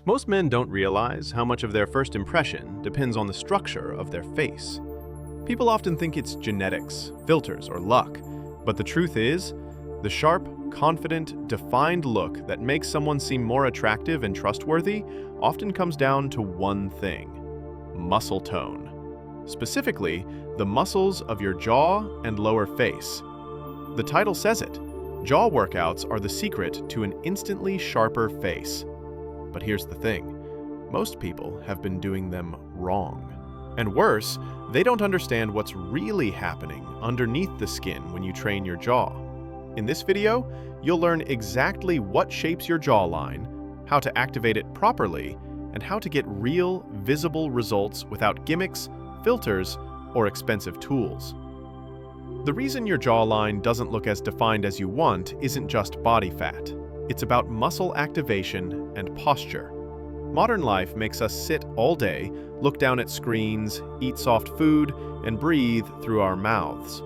Most men don't realize how much of their first impression depends on the structure of their face. People often think it's genetics, filters, or luck, but the truth is, the sharp, confident, defined look that makes someone seem more attractive and trustworthy often comes down to one thing: muscle tone. Specifically, the muscles of your jaw and lower face. The title says it. Jaw workouts are the secret to an instantly sharper face. But here's the thing. Most people have been doing them wrong. And worse, they don't understand what's really happening underneath the skin when you train your jaw. In this video, you'll learn exactly what shapes your jawline, how to activate it properly, and how to get real, visible results without gimmicks, filters, or expensive tools. The reason your jawline doesn't look as defined as you want isn't just body fat. It's about muscle activation and posture. Modern life makes us sit all day, look down at screens, eat soft food, and breathe through our mouths.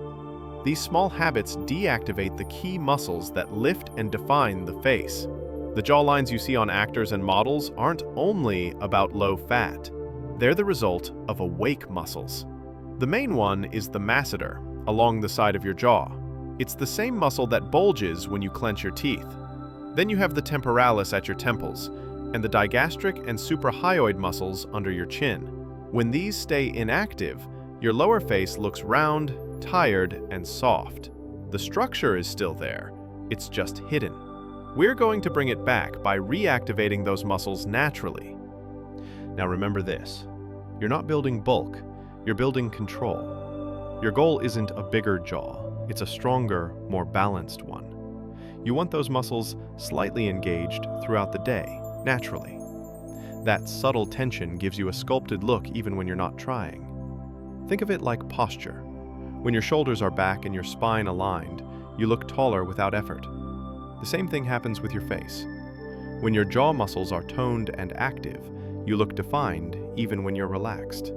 These small habits deactivate the key muscles that lift and define the face. The jawlines you see on actors and models aren't only about low fat. They're the result of awake muscles. The main one is the masseter, along the side of your jaw. It's the same muscle that bulges when you clench your teeth. Then you have the temporalis at your temples, and the digastric and suprahyoid muscles under your chin. When these stay inactive, your lower face looks round, tired, and soft. The structure is still there, it's just hidden. We're going to bring it back by reactivating those muscles naturally. Now remember this, you're not building bulk, you're building control. Your goal isn't a bigger jaw, it's a stronger, more balanced one. You want those muscles slightly engaged throughout the day, naturally. That subtle tension gives you a sculpted look even when you're not trying. Think of it like posture. When your shoulders are back and your spine aligned, you look taller without effort. The same thing happens with your face. When your jaw muscles are toned and active, you look defined even when you're relaxed.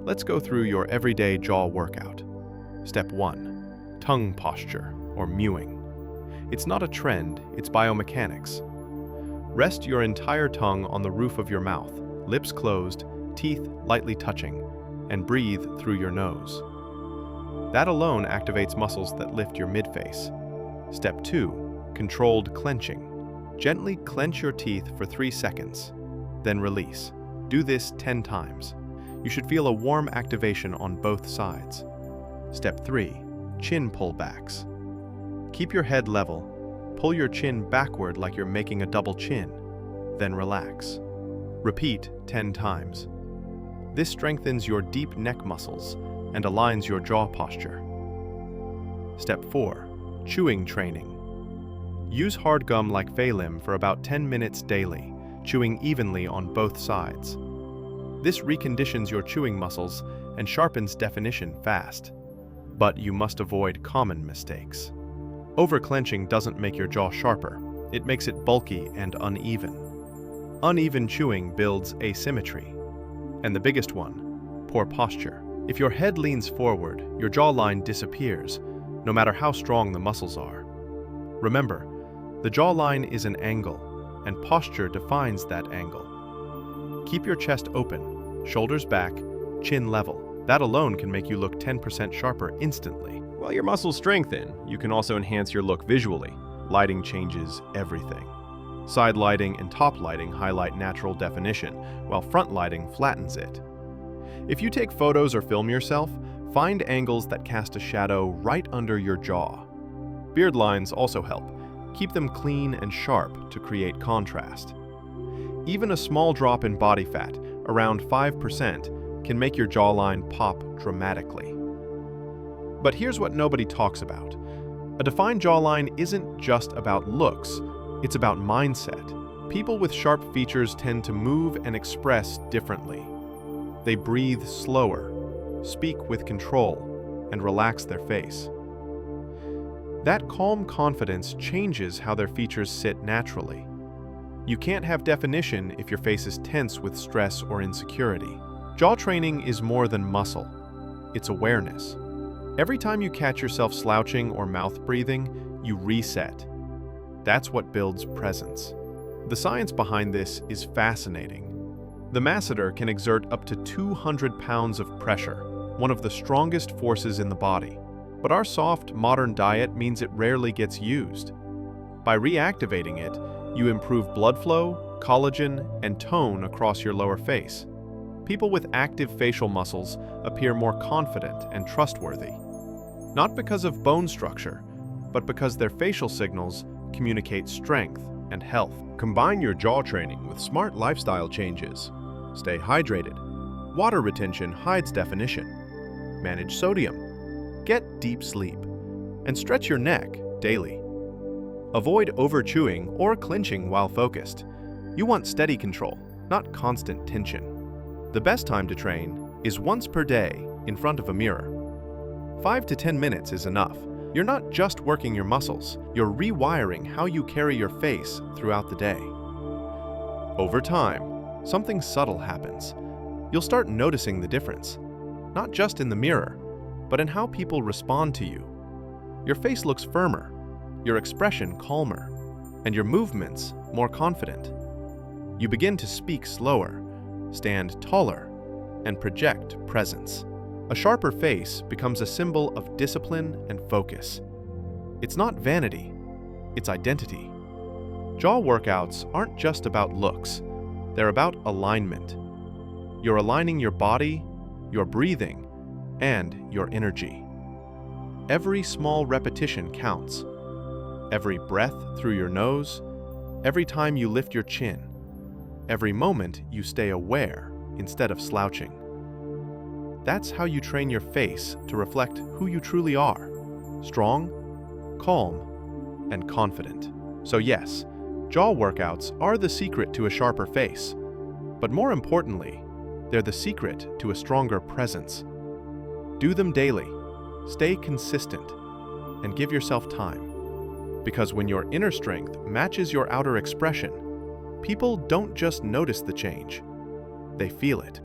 Let's go through your everyday jaw workout. Step 1. Tongue posture, or mewing. It's not a trend, it's biomechanics. Rest your entire tongue on the roof of your mouth, lips closed, teeth lightly touching, and breathe through your nose. That alone activates muscles that lift your midface. Step 2. Controlled clenching. Gently clench your teeth for 3 seconds, then release. Do this 10 times. You should feel a warm activation on both sides. Step 3. Chin pullbacks. Keep your head level. Pull your chin backward like you're making a double chin, then relax. Repeat 10 times. This strengthens your deep neck muscles and aligns your jaw posture. Step 4. Chewing training. Use hard gum like Phalim for about 10 minutes daily, chewing evenly on both sides. This reconditions your chewing muscles and sharpens definition fast. But you must avoid common mistakes. Over-clenching doesn't make your jaw sharper, it makes it bulky and uneven. Uneven chewing builds asymmetry. And the biggest one, poor posture. If your head leans forward, your jawline disappears, no matter how strong the muscles are. Remember, the jawline is an angle, and posture defines that angle. Keep your chest open, shoulders back, chin level. That alone can make you look 10% sharper instantly. While your muscles strengthen, you can also enhance your look visually. Lighting changes everything. Side lighting and top lighting highlight natural definition, while front lighting flattens it. If you take photos or film yourself, find angles that cast a shadow right under your jaw. Beard lines also help. Keep them clean and sharp to create contrast. Even a small drop in body fat, around 5%, can make your jawline pop dramatically. But here's what nobody talks about. A defined jawline isn't just about looks, it's about mindset. People with sharp features tend to move and express differently. They breathe slower, speak with control, and relax their face. That calm confidence changes how their features sit naturally. You can't have definition if your face is tense with stress or insecurity. Jaw training is more than muscle. It's awareness. Every time you catch yourself slouching or mouth breathing, you reset. That's what builds presence. The science behind this is fascinating. The masseter can exert up to 200 pounds of pressure, one of the strongest forces in the body. But our soft, modern diet means it rarely gets used. By reactivating it, you improve blood flow, collagen, and tone across your lower face. People with active facial muscles appear more confident and trustworthy. Not because of bone structure, but because their facial signals communicate strength and health. Combine your jaw training with smart lifestyle changes. Stay hydrated. Water retention hides definition. Manage sodium. Get deep sleep. And stretch your neck daily. Avoid over-chewing or clenching while focused. You want steady control, not constant tension. The best time to train is once per day in front of a mirror. 5 to 10 minutes is enough. You're not just working your muscles, you're rewiring how you carry your face throughout the day. Over time, something subtle happens. You'll start noticing the difference, not just in the mirror, but in how people respond to you. Your face looks firmer, your expression calmer, and your movements more confident. You begin to speak slower, stand taller, and project presence. A sharper face becomes a symbol of discipline and focus. It's not vanity, it's identity. Jaw workouts aren't just about looks, they're about alignment. You're aligning your body, your breathing, and your energy. Every small repetition counts. Every breath through your nose, every time you lift your chin, every moment you stay aware instead of slouching. That's how you train your face to reflect who you truly are: strong, calm, and confident. So yes, jaw workouts are the secret to a sharper face. But more importantly, they're the secret to a stronger presence. Do them daily, stay consistent, and give yourself time. Because when your inner strength matches your outer expression, people don't just notice the change, they feel it.